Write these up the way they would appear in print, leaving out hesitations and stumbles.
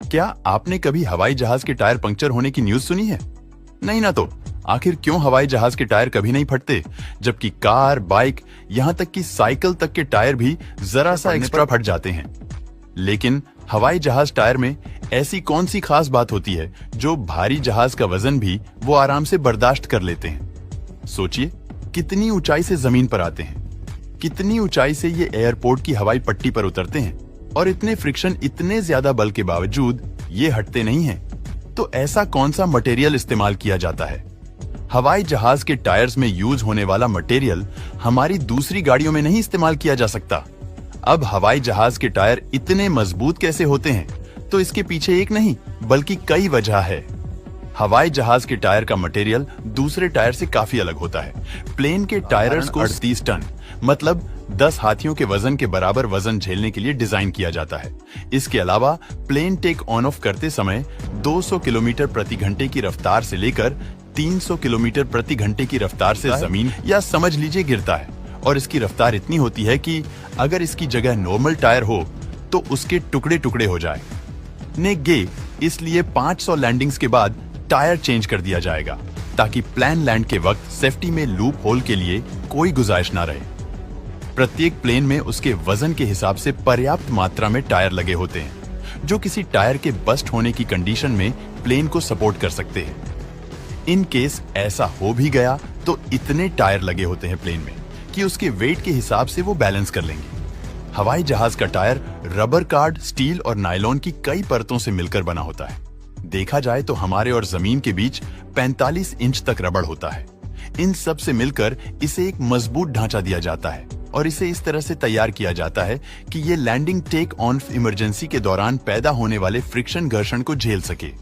क्या आपने कभी हवाई जहाज के टायर पंक्चर होने की न्यूज सुनी है? नहीं ना तो आखिर क्यों हवाई जहाज के टायर कभी नहीं फटते, जबकि कार, बाइक, यहाँ तक कि साइकिल तक के टायर भी जरा सा एक्स्ट्रा फट जाते हैं। लेकिन हवाई जहाज टायर में ऐसी कौन सी खास बात होती है जो भारी जहाज का वजन भी वो आराम से बर्दाश्त कर लेते हैं? सोचिए, कितनी ऊंचाई से जमीन पर आते हैं, कितनी ऊंचाई से ये एयरपोर्ट की हवाई पट्टी पर उतरते हैं, और इतने फ्रिक्शन, इतने ज्यादा बल के बावजूद ये हटते नहीं हैं। तो ऐसा कौन सा मटेरियल इस्तेमाल किया जाता है? हवाई जहाज के टायर्स में यूज होने वाला मटेरियल हमारी दूसरी गाड़ियों में नहीं इस्तेमाल किया जा सकता। अब हवाई जहाज के टायर इतने मजबूत कैसे होते हैं? तो इसके पीछे एक नहीं बल्कि कई वजह है। हवाई जहाज के टायर का मटेरियल दूसरे टायर से काफी अलग होता है। प्लेन के टायर्स को 38 टन मतलब 10 हाथियों के वजन के बराबर वजन झेलने के लिए डिजाइन किया जाता है। इसके अलावा प्लेन टेक ऑन ऑफ करते समय 200 किलोमीटर प्रति घंटे की रफ्तार से लेकर 300 किलोमीटर प्रति घंटे की रफ्तार से जमीन या समझ लीजिए गिरता है, और इसकी रफ्तार इतनी होती है कि अगर इसकी जगह नॉर्मल टायर हो तो उसके टुकड़े टुकड़े हो जाए। इसलिए 500 लैंडिंग्स के बाद टायर चेंज कर दिया जाएगा ताकि प्लेन लैंड के वक्त सेफ्टी में लूप होल के लिए कोई गुंजाइश ना रहे। प्रत्येक प्लेन में उसके वजन के हिसाब से पर्याप्त मात्रा में टायर लगे होते हैं जो किसी टायर के बस्ट होने की कंडीशन में प्लेन को सपोर्ट कर सकते हैं। इन केस ऐसा हो भी गया तो इतने टायर लगे होते हैं प्लेन में कि उसके वेट के हिसाब से वो बैलेंस कर लेंगे। हवाई जहाज का टायर रबर कार्ड, स्टील और नायलॉन की कई परतों से मिलकर बना होता है। देखा जाए तो हमारे और जमीन के बीच 45 इंच तक रबड़ होता है। इन सब से मिलकर इसे एक मजबूत ढांचा दिया जाता है और इसे इस तरह से तैयार किया जाता है कि ये लैंडिंग टेक ऑन इमरजेंसी के दौरान पैदा होने वाले फ्रिक्शन घर्षण को झेल सके।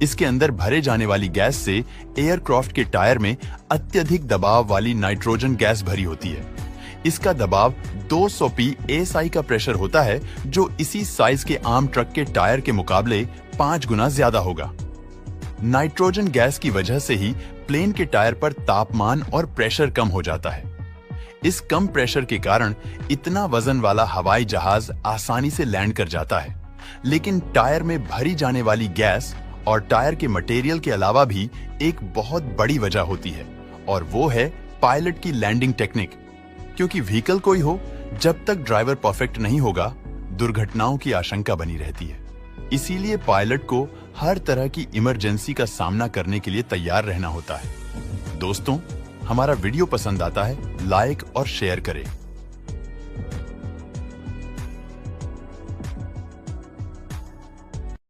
इसके अंदर भरे जाने वाली गैस से एयरक्राफ्ट के टायर में अत्यधिक दबाव वाली नाइट्रोजन गैस भरी होती है। इसका दबाव 200 psi का प्रेशर होता है जो इसी साइज के आम ट्रक के टायर के मुकाबले 5 गुना ज्यादा होगा। नाइट्रोजन गैस की वजह से ही प्लेन के टायर पर तापमान और प्रेशर कम हो जाता है। इस कम प्रेशर के कारण इतना वजन वाला हवाई जहाज आसानी से लैंड कर जाता है। लेकिन टायर में भरी जाने वाली गैस और टायर के मटेरियल के अलावा भी एक बहुत बड़ी वजह होती है, और वो है पायलट की लैंडिंग टेक्निक। क्योंकि व्हीकल कोई हो, जब तक ड्राइवर परफेक्ट नहीं होगा, दुर्घटनाओं की आशंका बनी रहती है। इसीलिए पायलट को हर तरह की इमरजेंसी का सामना करने के लिए तैयार रहना होता है। दोस्तों, हमारा वीडियो पसंद आता है, लाइक और शेयर करें।